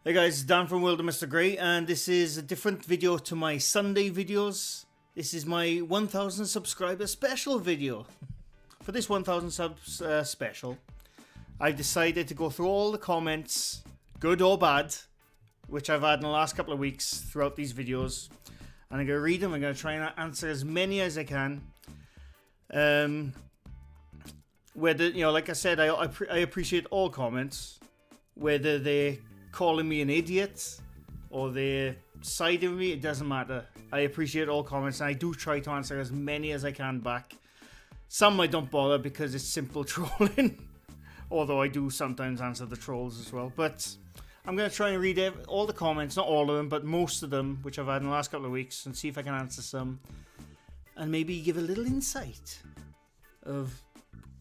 Hey guys, Dan from World of Mr. Grey, and this is a different video to my Sunday videos. This is my 1000 subscriber special video. For this 1000 subs special, I've decided to go through all the comments, good or bad, which I've had in the last couple of weeks throughout these videos. And I'm going to read them, I'm going to try and answer as many as I can. Whether, like I said, I appreciate all comments, whether they're calling me an idiot or they're siding with me, it doesn't matter. I appreciate all comments and I do try to answer as many as I can back. Some I don't bother because it's simple trolling, although I do sometimes answer the trolls as well. But I'm going to try and read all the comments, not all of them, but most of them, which I've had in the last couple of weeks, and see if I can answer some and maybe give a little insight of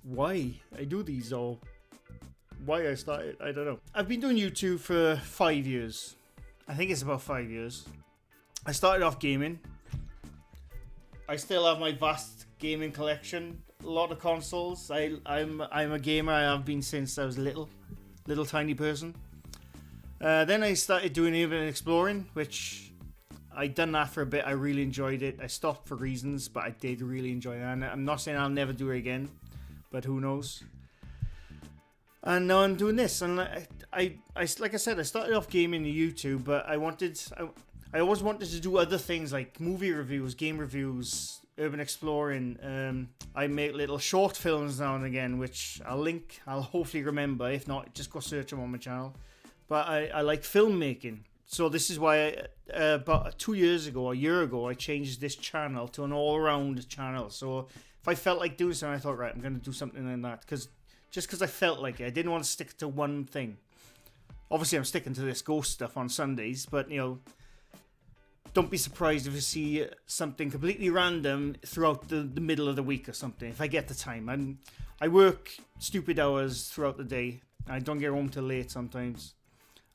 why I do these or why I started. I don't know. I've been doing YouTube for 5 years. I think it's about 5 years. I started off gaming. I still have my vast gaming collection. A lot of consoles. I'm a gamer. I have been since I was a little tiny person. Then I started doing urban exploring, which I done that for a bit. I really enjoyed it. I stopped for reasons, but I did really enjoy it. And I'm not saying I'll never do it again, but who knows. And now I'm doing this, and I like I said, I started off gaming on YouTube, but I always wanted to do other things like movie reviews, game reviews, urban exploring. I make little short films now and again, which I'll hopefully remember. If not, just go search them on my channel. But I like filmmaking, so this is why about 2 years ago, a year ago, I changed this channel to an all-around channel. So if I felt like doing something, I thought, right, I'm going to do something like that, because I felt like it. I didn't want to stick to one thing. Obviously, I'm sticking to this ghost stuff on Sundays, but, don't be surprised if you see something completely random throughout the middle of the week or something, if I get the time. I work stupid hours throughout the day. I don't get home till late sometimes.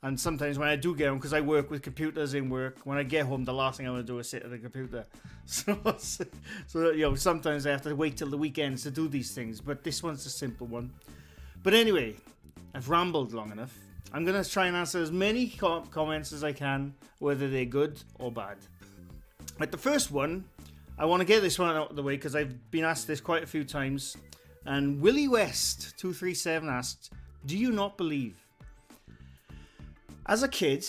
And sometimes when I do get home, because I work with computers in work, when I get home, the last thing I want to do is sit at the computer. So sometimes I have to wait till the weekends to do these things. But this one's a simple one. But anyway, I've rambled long enough. I'm going to try and answer as many comments as I can, whether they're good or bad. Like the first one, I want to get this one out of the way because I've been asked this quite a few times. And Willie West 237 asked, do you not believe? As a kid,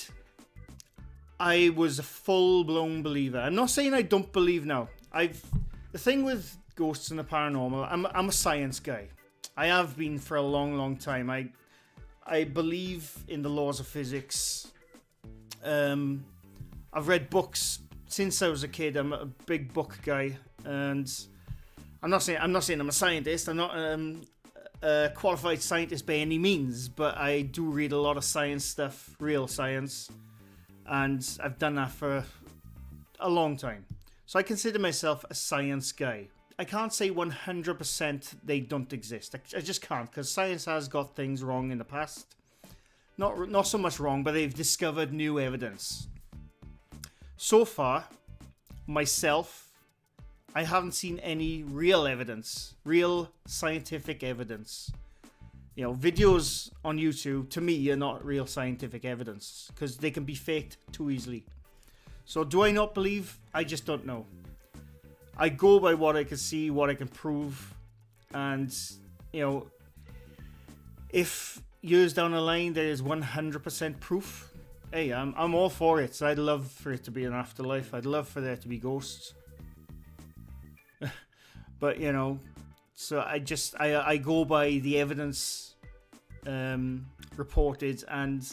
I was a full-blown believer. I'm not saying I don't believe now. The thing with ghosts and the paranormal, I'm a science guy. I have been for a long, long time. I believe in the laws of physics. I've read books since I was a kid. I'm a big book guy, and I'm not saying I'm a scientist. I'm not a qualified scientist by any means, but I do read a lot of science stuff, real science, and I've done that for a long time. So I consider myself a science guy. I can't say 100% they don't exist. I just can't, because science has got things wrong in the past. Not so much wrong, but they've discovered new evidence. So far, myself, I haven't seen any real evidence, real scientific evidence. Videos on YouTube, to me, are not real scientific evidence because they can be faked too easily. So do I not believe? I just don't know. I go by what I can see, what I can prove. And, if years down the line there is 100% proof, hey, I'm all for it. So I'd love for it to be an afterlife. I'd love for there to be ghosts. But, so I go by the evidence reported, and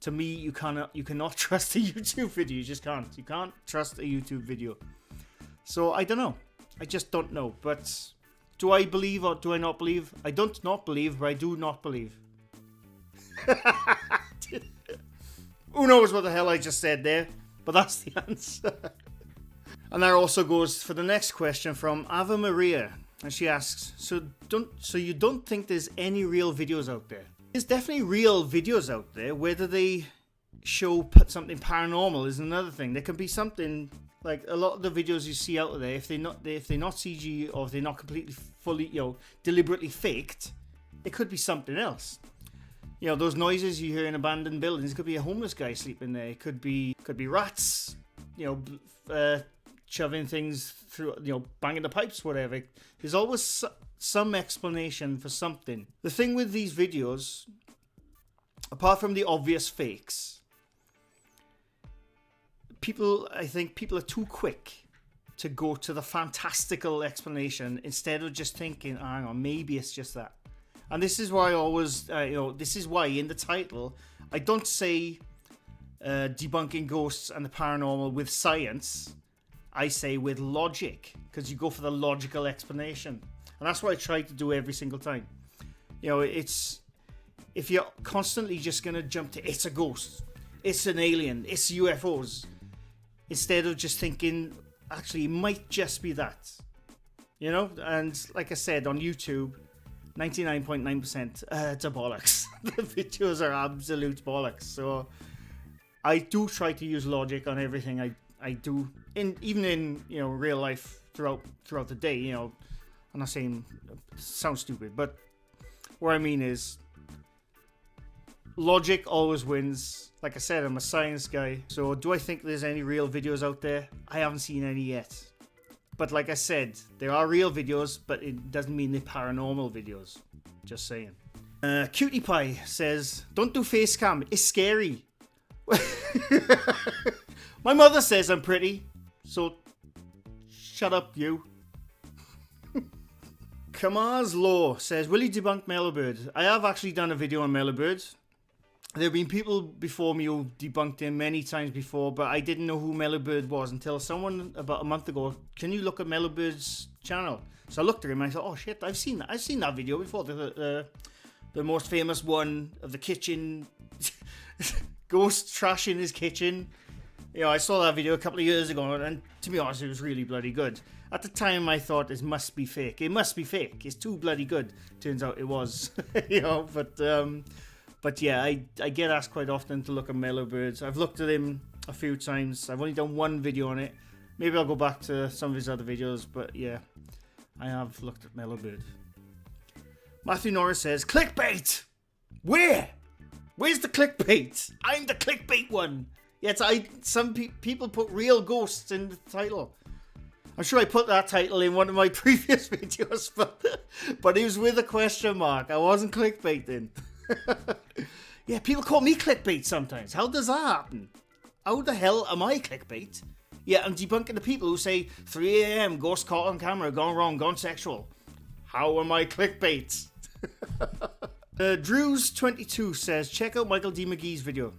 to me, you cannot trust a YouTube video. You just can't. You can't trust a YouTube video. So I don't know. I just don't know. But do I believe or do I not believe? I don't not believe, but I do not believe. Who knows what the hell I just said there? But that's the answer. And that also goes for the next question from Ava Maria. And she asks, so you don't think there's any real videos out there? There's definitely real videos out there. Whether they show something paranormal is another thing. There can be something like a lot of the videos you see out there, if they're not CG or if they're not completely fully, deliberately faked, it could be something else. You know, those noises you hear in abandoned buildings. It could be a homeless guy sleeping there. It could be rats, you know, shoving things through, you know, banging the pipes, whatever. There's always some explanation for something. The thing with these videos, apart from the obvious fakes, I think people are too quick to go to the fantastical explanation instead of just thinking, oh, hang on, maybe it's just that. And this is why I always, this is why in the title, I don't say debunking ghosts and the paranormal with science. I say with logic, because you go for the logical explanation. And that's what I try to do every single time. You know, it's, if you're constantly just going to jump to, it's a ghost, it's an alien, it's UFOs, instead of just thinking, actually, it might just be that. You know, and like I said, on YouTube, 99.9% it's a bollocks. The videos are absolute bollocks. So I do try to use logic on everything I do, even in, you know, real life throughout the day. You know, I'm not saying it sounds stupid, but what I mean is logic always wins. Like I said, I'm a science guy. So do I think there's any real videos out there? I haven't seen any yet. But like I said, there are real videos, but it doesn't mean they're paranormal videos. Just saying. Cutie Pie says, don't do Facecam, it's scary. My mother says I'm pretty, so shut up, you. Kamar's Law says, will you debunk Mellow Birds? I have actually done a video on Mellow Birds. There have been people before me who debunked him many times before, but I didn't know who Mellow Bird was until someone about a month ago, can you look at Mellow Bird's channel? So I looked at him and I thought, oh shit, I've seen that video before. The most famous one of the kitchen, ghost trash in his kitchen. You know, I saw that video a couple of years ago, and to be honest, it was really bloody good. At the time, I thought, this must be fake. It must be fake. It's too bloody good. Turns out it was. You know, but yeah, I get asked quite often to look at Mellow Birds. I've looked at him a few times. I've only done one video on it. Maybe I'll go back to some of his other videos, but yeah, I have looked at Mellow Bird. Matthew Norris says, clickbait! Where? Where's the clickbait? I'm the clickbait one. Yes, some people put real ghosts in the title. I'm sure I put that title in one of my previous videos, but it was with a question mark. I wasn't clickbaiting. Yeah, people call me clickbait sometimes. How does that happen? How the hell am I clickbait? Yeah, I'm debunking the people who say 3 a.m. ghost caught on camera, gone wrong, gone sexual. How am I clickbait? Drews22 says, check out Michael D McGee's video.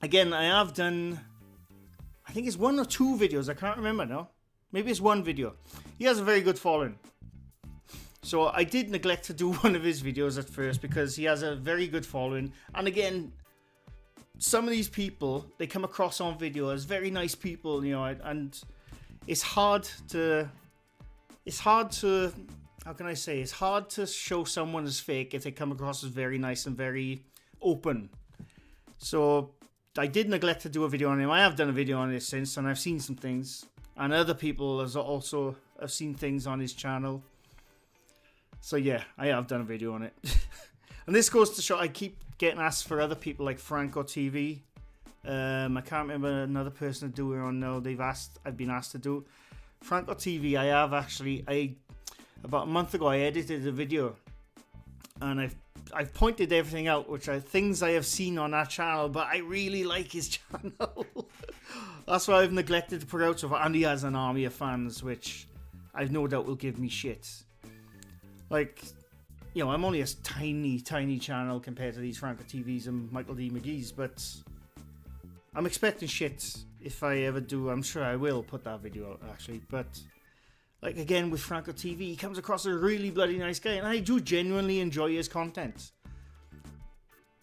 Again, I have done, I think it's 1 or 2 videos. I can't remember now. Maybe it's 1 video. He has a very good following. So I did neglect to do one of his videos at first because he has a very good following. And again, some of these people, they come across on video as very nice people, you know, and it's hard to, how can I say, it's hard to show someone as fake if they come across as very nice and very open. So I did neglect to do a video on him. I have done a video on it since, and I've seen some things. And other people have seen things on his channel. So yeah, I have done a video on it. And this goes to show, I keep getting asked for other people like Franco TV. I can't remember another person to do it on now. I've been asked to do Franco TV. I have actually, about a month ago, I edited a video, and I've pointed everything out, which are things I have seen on that channel, but I really like his channel. That's why I've neglected to put out so far. And he has an army of fans, which I've no doubt will give me shit. Like, you know, I'm only a tiny channel compared to these Franco TVs and Michael D McGee's, but I'm expecting shit if I ever do. I'm sure I will put that video out, actually, but like, again, with Franco TV, he comes across as a really bloody nice guy, and I do genuinely enjoy his content.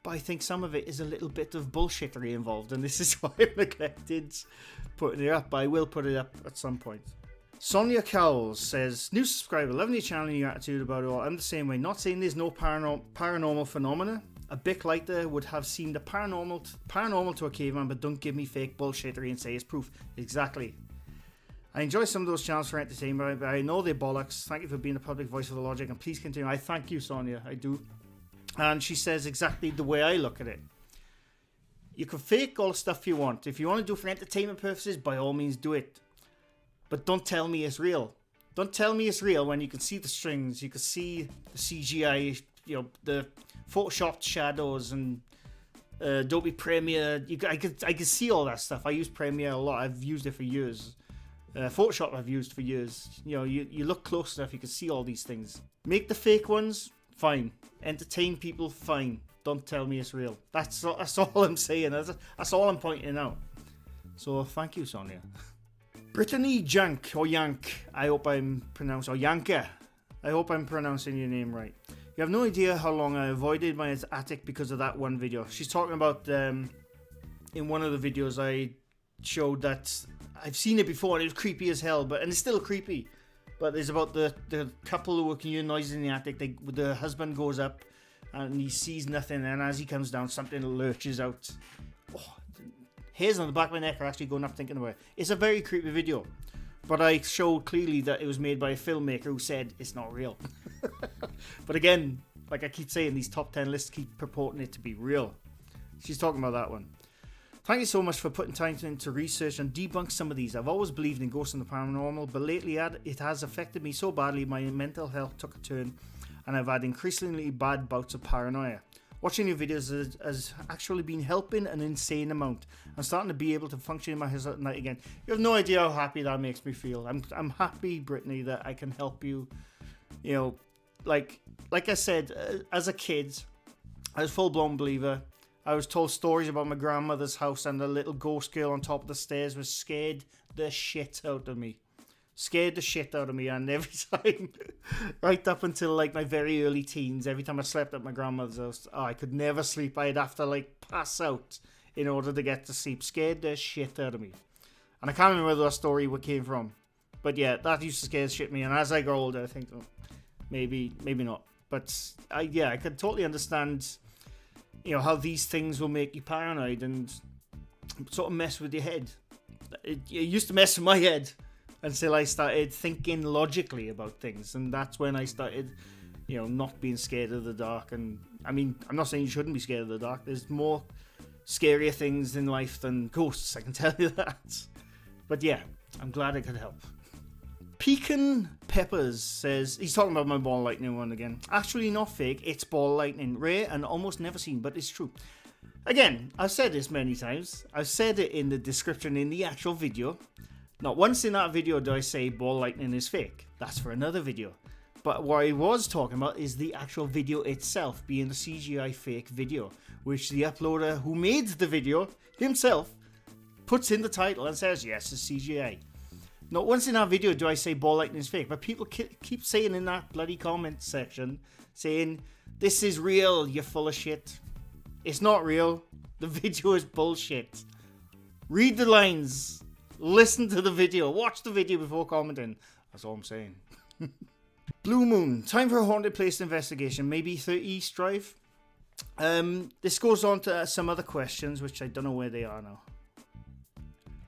But I think some of it is a little bit of bullshittery involved, and this is why I've neglected putting it up, but I will put it up at some point. Sonia Cowell says, new subscriber, loving your channel and your attitude about it all. I'm the same way. Not saying there's no paranormal phenomena. A bit lighter would have seemed a paranormal to a caveman, but don't give me fake bullshittery and say it's proof. Exactly. I enjoy some of those channels for entertainment, but I know they're bollocks. Thank you for being a public voice for the logic, and please continue. I thank you, Sonia. I do. And she says exactly the way I look at it. You can fake all the stuff you want. If you want to do it for entertainment purposes, by all means do it. But don't tell me it's real. Don't tell me it's real when you can see the strings, you can see the CGI, the photoshopped shadows and Adobe Premiere. I could see all that stuff. I use Premiere a lot. I've used it for years. Photoshop I've used for years. You look close enough, you can see all these things. Make the fake ones, fine. Entertain people, fine. Don't tell me it's real. That's all I'm saying. That's all I'm pointing out. So thank you, Sonia. Brittany Jank, or Yank, I hope I'm pronouncing, or Yanka, I hope I'm pronouncing your name right. You have no idea how long I avoided my attic because of that one video. She's talking about, in one of the videos I showed that I've seen it before and it was creepy as hell, and it's still creepy. But it's about the couple who can hear noise in the attic. The husband goes up and he sees nothing, and as he comes down, something lurches out. Oh, hairs on the back of my neck are actually going up thinking about it. It's a very creepy video, but I showed clearly that it was made by a filmmaker who said it's not real. But again, like I keep saying, these top 10 lists keep purporting it to be real. She's talking about that one. Thank you so much for putting time into research and debunk some of these. I've always believed in ghosts and the paranormal, but lately it has affected me so badly my mental health took a turn and I've had increasingly bad bouts of paranoia. Watching your videos has actually been helping an insane amount. I'm starting to be able to function in my house at night again. You have no idea how happy that makes me feel. I'm happy, Brittany, that I can help you. Like I said, as a kid, I was a full-blown believer. I was told stories about my grandmother's house, and the little ghost girl on top of the stairs was scared the shit out of me. And every time, right up until like my very early teens, every time I slept at my grandmother's house, I could never sleep. I'd have to like pass out in order to get to sleep. Scared the shit out of me. And I can't remember where that story came from. But yeah, that used to scare shit me. And as I grow older, I think, maybe not. But I could totally understand, how these things will make you paranoid and sort of mess with your head. It used to mess with my head until I started thinking logically about things, and that's when I started, not being scared of the dark. And I mean, I'm not saying you shouldn't be scared of the dark. There's more scarier things in life than ghosts, I can tell you that. But yeah, I'm glad I could help. Pekin Peppers says, he's talking about my ball lightning one again. Actually not fake, it's ball lightning. Rare and almost never seen, but it's true. Again, I've said this many times. I've said it in the description in the actual video. Not once in that video do I say ball lightning is fake. That's for another video. But what I was talking about is the actual video itself being the CGI fake video, which the uploader who made the video himself puts in the title and says, yes, it's CGI. Not once in that video do I say ball lightning is fake, but people keep saying in that bloody comment section, saying, this is real, you're full of shit. It's not real. The video is bullshit. Read the lines. Listen to the video. Watch the video before commenting. That's all I'm saying. Blue Moon. Time for a haunted place investigation. Maybe 30 East Drive. This goes on to some other questions, which I don't know where they are now.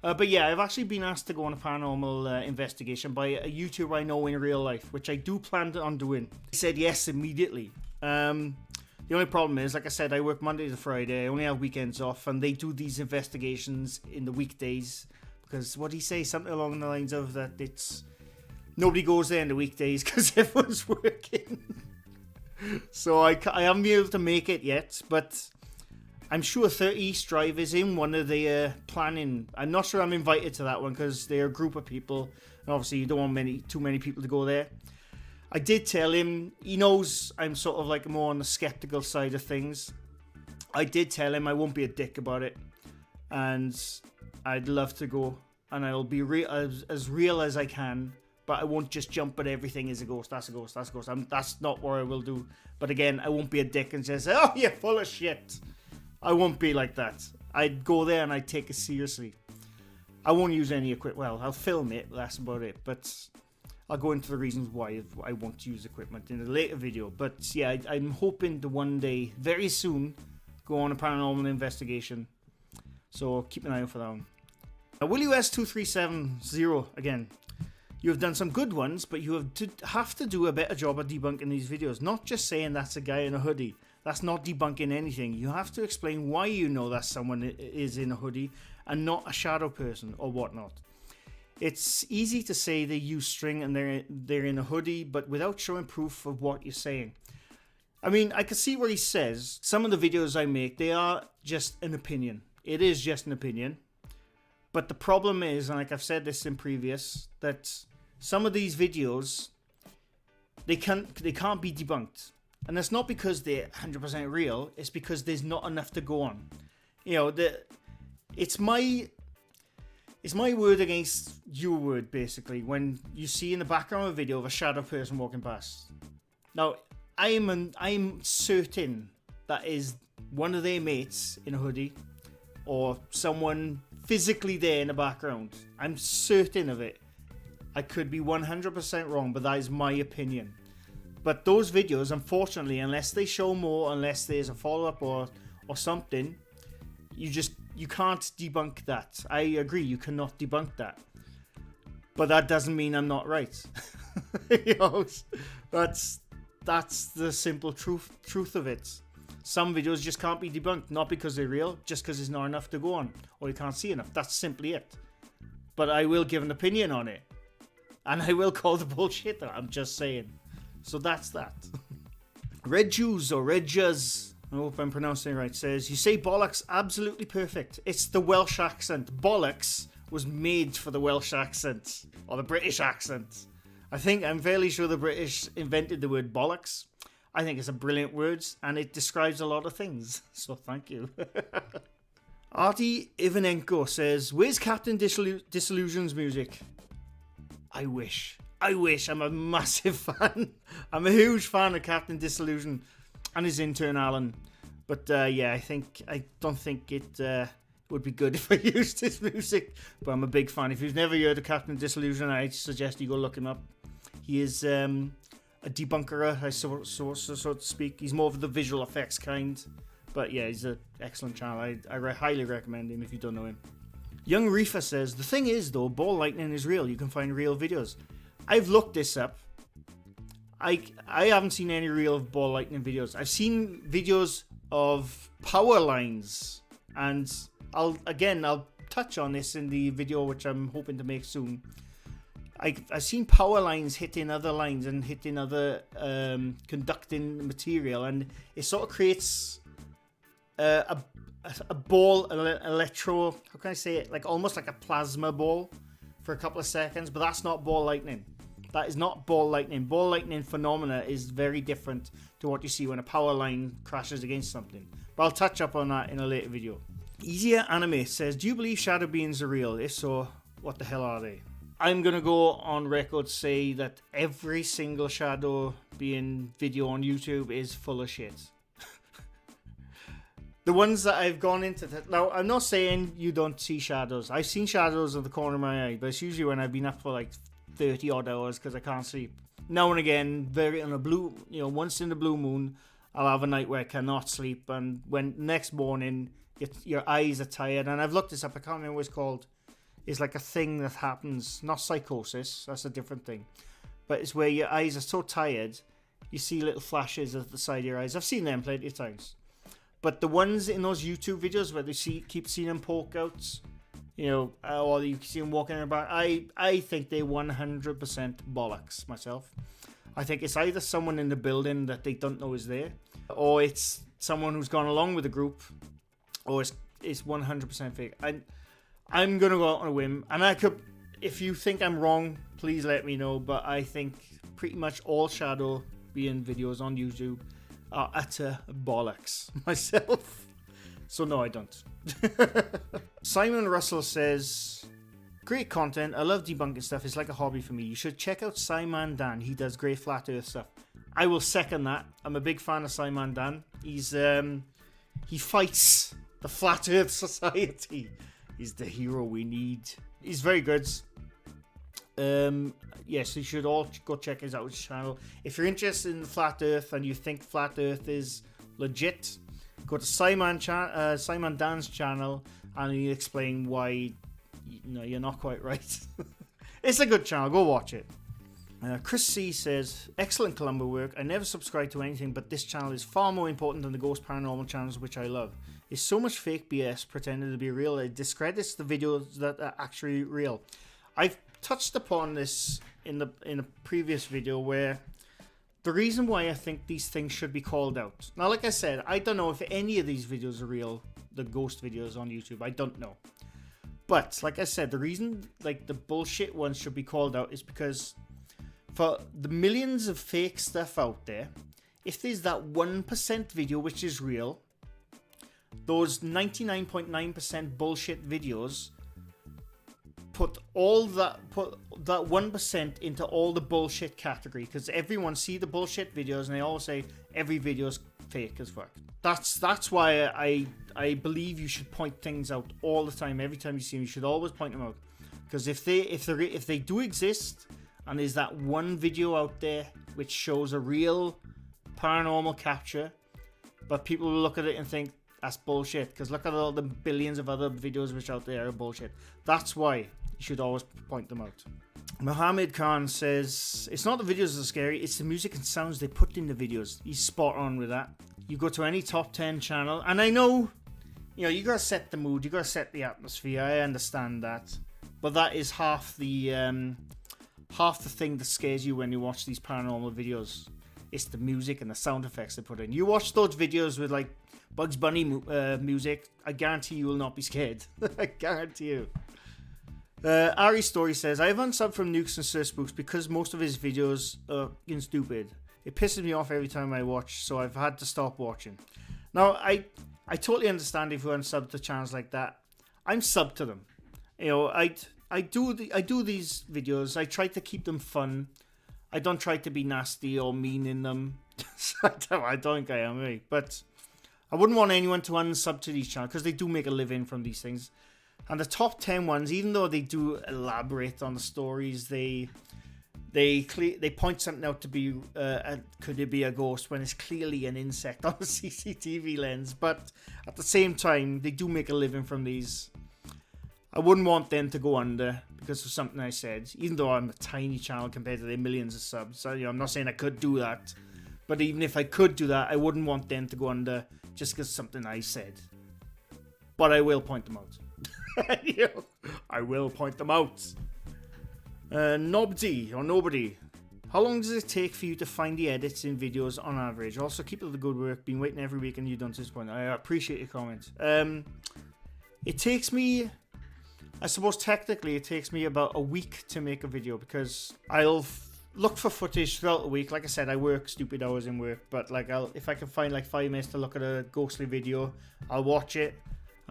But yeah, I've actually been asked to go on a paranormal investigation by a YouTuber I know in real life, which I do plan on doing. He said yes immediately. The only problem is, like I said, I work Monday to Friday. I only have weekends off, and they do these investigations in the weekdays. Because what did he say? Something along the lines of that it's nobody goes there in the weekdays because everyone's working. So I haven't been able to make it yet, but I'm sure 30 East Drive is in one of the planning. I'm not sure I'm invited to that one because they're a group of people, and obviously you don't want too many people to go there. I did tell him, he knows I'm sort of like more on the skeptical side of things. I did tell him I won't be a dick about it, and I'd love to go, and I'll be as real as I can, but I won't just jump at everything as a ghost. That's a ghost. That's a ghost. That's not what I will do. But again, I won't be a dick and just say, oh, you're full of shit. I won't be like that. I'd go there and I'd take it seriously. I won't use any equipment. Well, I'll film it. That's about it. But I'll go into the reasons why I won't use equipment in a later video. But yeah, I'm hoping to one day, very soon, go on a paranormal investigation. So keep an eye out for that one. Now, WS2370 again. You have done some good ones, but you have to do a better job at debunking these videos. Not just saying that's a guy in a hoodie. That's not debunking anything. You have to explain why you know that someone is in a hoodie and not a shadow person or whatnot. It's easy to say they use string and they're in a hoodie, but without showing proof of what you're saying. I mean, I can see what he says. Some of the videos I make, they are just an opinion. It is just an opinion. But the problem is, and like I've said this in previous, that some of these videos, they can't be debunked. And that's not because they're 100% real. It's because there's not enough to go on. You know, it's my word against your word, basically, when you see in the background of a video of a shadow person walking past. Now, I'm certain that is one of their mates in a hoodie or someone physically there in the background. I'm certain of it. I could be 100% wrong, but that is my opinion. But those videos, unfortunately, unless they show more, unless there's a follow-up or something, you can't debunk that. I agree, you cannot debunk that. But that doesn't mean I'm not right. You know, that's the simple truth of it. Some videos just can't be debunked, not because they're real, just because there's not enough to go on, or you can't see enough. That's simply it. But I will give an opinion on it. And I will call the bullshit out. I'm just saying. So that's that. Red Jews or Red Juz, I hope I'm pronouncing it right, says, you say bollocks absolutely perfect. It's the Welsh accent. Bollocks was made for the Welsh accent. Or the British accent. I'm fairly sure the British invented the word bollocks. I think it's a brilliant word, and it describes a lot of things. So thank you. Artie Ivanenko says, where's Captain Disillusion's music? I wish. I'm a massive fan. I'm a huge fan of Captain Disillusion and his intern Alan. But yeah, I don't think it would be good if I used his music. But I'm a big fan. If you've never heard of Captain Disillusion, I suggest you go look him up. He is a debunker, so to speak. He's more of the visual effects kind. But yeah, he's an excellent channel. I highly recommend him if you don't know him. Young Reefer says, the thing is though, ball lightning is real. You can find real videos. I've looked this up. I haven't seen any real ball lightning videos. I've seen videos of power lines, and I'll touch on this in the video which I'm hoping to make soon. I've seen power lines hitting other lines and hitting other conducting material, and it sort of creates a ball, electro. How can I say it? Like almost like a plasma ball for a couple of seconds, but that's not ball lightning. That is not ball lightning. Ball lightning phenomena is very different to what you see when a power line crashes against something. But I'll touch up on that in a later video. Easier Anime says, do you believe shadow beings are real? If so, what the hell are they? I'm going to go on record say that every single shadow being video on YouTube is full of shit. The ones that I've gone into... Now, I'm not saying you don't see shadows. I've seen shadows of the corner of my eye, but it's usually when I've been up for like 30 odd hours because I can't sleep. Now and again, once in the blue moon, I'll have a night where I cannot sleep, and when next morning your eyes are tired, and I've looked this up, I can't remember what it's called. It's like a thing that happens, not psychosis, that's a different thing, but it's where your eyes are so tired, you see little flashes at the side of your eyes. I've seen them plenty of times. But the ones in those YouTube videos where they keep seeing them poke out, or you see them walking about, I think they're 100% bollocks myself. I think it's either someone in the building that they don't know is there, or it's someone who's gone along with the group, or it's 100% fake. I'm going to go out on a whim, and I could, if you think I'm wrong, please let me know, but I think pretty much all shadow being videos on YouTube are utter bollocks myself. So no, I don't. Simon Russell says, great content. I love debunking stuff. It's like a hobby for me. You should check out Simon Dan. He does great flat earth stuff. I will second that. I'm a big fan of Simon Dan. He fights the Flat Earth Society. He's the hero we need. He's very good. Yes, you should all go check out his channel. If you're interested in the Flat Earth and you think Flat Earth is legit, go to Simon Dan's channel and he'll explain why you're not quite right. It's a good channel. Go watch it. Chrissy says, excellent Columbo work. I never subscribe to anything, but this channel is far more important than the ghost paranormal channels, which I love. There's so much fake BS pretending to be real. It discredits the videos that are actually real. I've touched upon this in a previous video, where the reason why I think these things should be called out. Now, like I said, I don't know if any of these videos are real, the ghost videos on YouTube. I don't know. But, like I said, the reason like the bullshit ones should be called out is because for the millions of fake stuff out there, if there's that 1% video which is real, those 99.9% bullshit videos put that 1% into all the bullshit category, because everyone see the bullshit videos and they all say every video's fake as fuck. That's why I believe you should point things out all the time. Every time you see them, you should always point them out, because if they do exist and there's that one video out there which shows a real paranormal capture, but people will look at it and think that's bullshit, because look at all the billions of other videos which out there are bullshit. That's why you should always point them out. Mohammed Khan says, it's not the videos that are scary, it's the music and sounds they put in the videos. He's spot on with that. You go to any top 10 channel, and I know, you gotta set the mood, you gotta set the atmosphere, I understand that. But that is half the thing that scares you when you watch these paranormal videos. It's the music and the sound effects they put in. You watch those videos with like Bugs Bunny music, I guarantee you will not be scared. I guarantee you. Ari Story says, I have unsubbed from Nukes and Sir Spooks because most of his videos are stupid. It pisses me off every time I watch, so I've had to stop watching. Now, I totally understand if you unsub to channels like that. I'm subbed to them. I do these videos. I try to keep them fun. I don't try to be nasty or mean in them. I don't think I am, right? But I wouldn't want anyone to unsub to these channels, because they do make a living from these things. And the top 10 ones, even though they do elaborate on the stories, they point something out to be, could it be a ghost, when it's clearly an insect on a CCTV lens. But at the same time, they do make a living from these. I wouldn't want them to go under because of something I said, even though I'm a tiny channel compared to their millions of subs. So, I'm not saying I could do that. But even if I could do that, I wouldn't want them to go under just because of something I said. But I will point them out. I will point them out. Nobody or nobody. How long does it take for you to find the edits in videos on average? Also, keep up the good work. Been waiting every week and you don't disappoint. I appreciate your comments. It takes me, I suppose technically it takes me about a week to make a video, because I'll look for footage throughout the week. Like I said, I work stupid hours in work, but like if I can find like 5 minutes to look at a ghostly video, I'll watch it.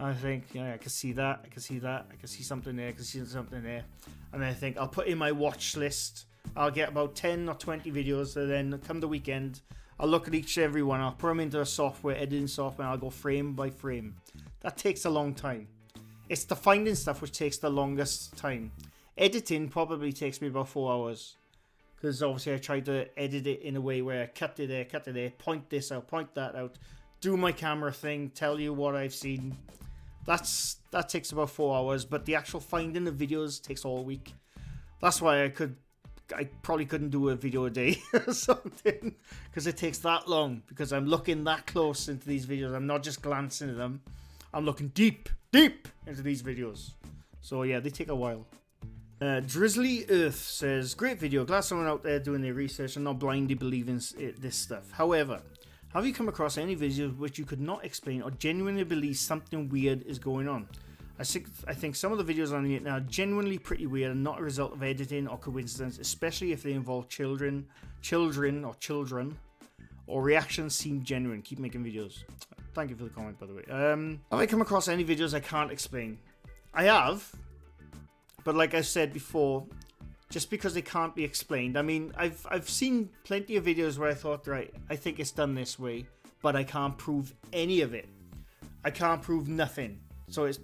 I think, I can see that, I can see that, I can see something there, I can see something there. And then I think I'll put in my watch list. I'll get about 10 or 20 videos, and then come the weekend, I'll look at every one, I'll put them into a editing software, and I'll go frame by frame. That takes a long time. It's the finding stuff which takes the longest time. Editing probably takes me about 4 hours. Because obviously I try to edit it in a way where I cut it there, point this out, point that out, do my camera thing, tell you what I've seen. That takes about 4 hours, but the actual finding the videos takes all week. That's why I probably couldn't do a video a day or something, because it takes that long, because I'm looking that close into these videos. I'm not just glancing at them, I'm looking deep into these videos. So yeah, they take a while. Drizzly Earth says, great video, glad someone out there doing their research and not blindly believing this stuff. However, have you come across any videos which you could not explain or genuinely believe something weird is going on? I think some of the videos on the internet are genuinely pretty weird and not a result of editing or coincidence, especially if they involve children, or reactions seem genuine. Keep making videos. Thank you for the comment, by the way. Have I come across any videos I can't explain? I have, but like I said before, just because they can't be explained. I mean, I've seen plenty of videos where I thought, right, I think it's done this way, but I can't prove any of it. I can't prove nothing. So it's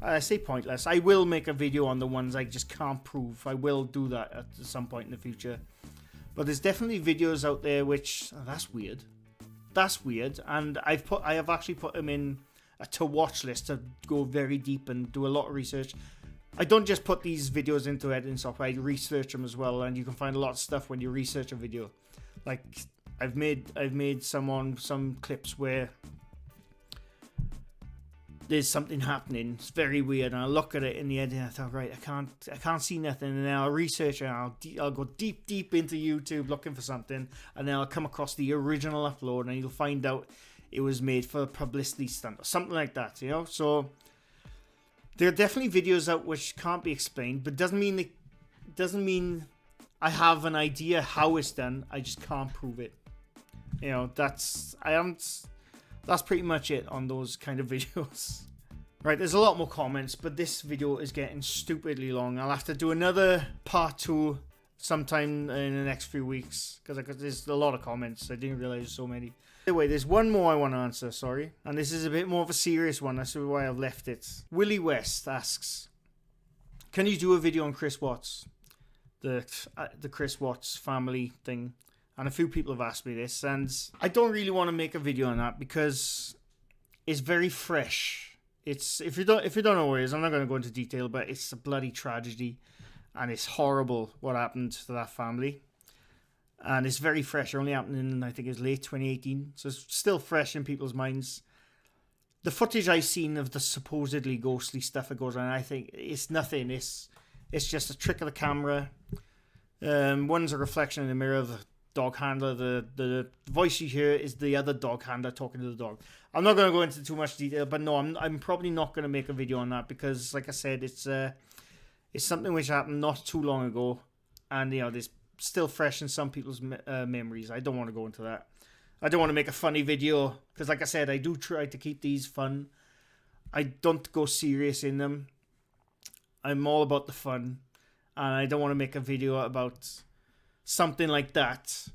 I say pointless. I will make a video on the ones I just can't prove. I will do that at some point in the future. But there's definitely videos out there which, that's weird. That's weird. And I have actually put them in a to watch list to go very deep and do a lot of research. I don't just put these videos into editing software, I research them as well, and you can find a lot of stuff when you research a video. Like, I've made some clips where there's something happening, it's very weird, and I look at it in the editing, and I thought, right, I can't see nothing, and then I'll research it, and I'll go deep into YouTube looking for something, and then I'll come across the original upload, and you'll find out it was made for a publicity stunt, or something like that, you know? So, there are definitely videos out which can't be explained, but doesn't mean I have an idea how it's done, I just can't prove it. You know, that's pretty much it on those kind of videos. Right, there's a lot more comments, but this video is getting stupidly long. I'll have to do another part 2 sometime in the next few weeks, because there's a lot of comments. I didn't realize there's so many. Anyway, there's one more I want to answer, sorry. And this is a bit more of a serious one, that's why I've left it. Willie West asks, can you do a video on Chris Watts? The Chris Watts family thing. And a few people have asked me this, and I don't really want to make a video on that because it's very fresh. It's if you don't know what it is, I'm not going to go into detail, but it's a bloody tragedy, and it's horrible what happened to that family. And it's very fresh. It only happened in, I think it was late 2018, so it's still fresh in people's minds. The footage I've seen of the supposedly ghostly stuff that goes on, I think it's nothing. It's just a trick of the camera. One's a reflection in the mirror of the dog handler. The voice you hear is the other dog handler talking to the dog. I'm not going to go into too much detail, but no, I'm probably not going to make a video on that because, like I said, it's something which happened not too long ago, and you know, it's still fresh in some people's memories. I don't want to go into that. I don't want to make a funny video because, like I said, I do try to keep these fun. I don't go serious in them. I'm all about the fun, and I don't want to make a video about something like that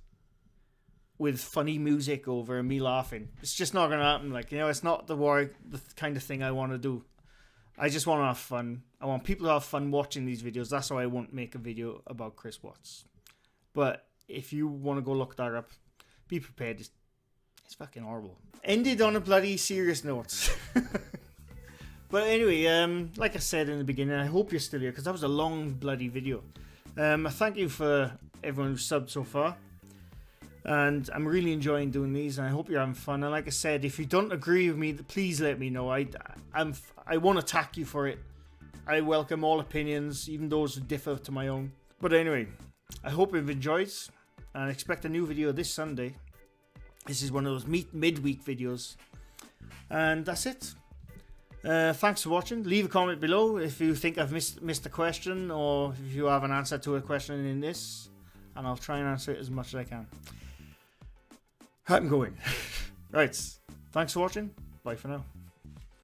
with funny music over and me laughing. It's just not going to happen. Like, you know, it's not the kind of thing I want to do. I just want to have fun. I want people to have fun watching these videos. That's why I won't make a video about Chris Watts. But if you want to go look that up, be prepared. It's fucking horrible. Ended on a bloody serious note. But anyway, like I said in the beginning, I hope you're still here because that was a long bloody video. Thank you for everyone who's subbed so far. And I'm really enjoying doing these, and I hope you're having fun. And like I said, if you don't agree with me, please let me know. I won't attack you for it. I welcome all opinions, even those who differ to my own. But anyway, I hope you've enjoyed, and expect a new video this Sunday. This is one of those midweek videos. And that's it. Thanks for watching. Leave a comment below if you think I've missed a question, or if you have an answer to a question in this, and I'll try and answer it as much as I can. I'm going. Right. Thanks for watching. Bye for now.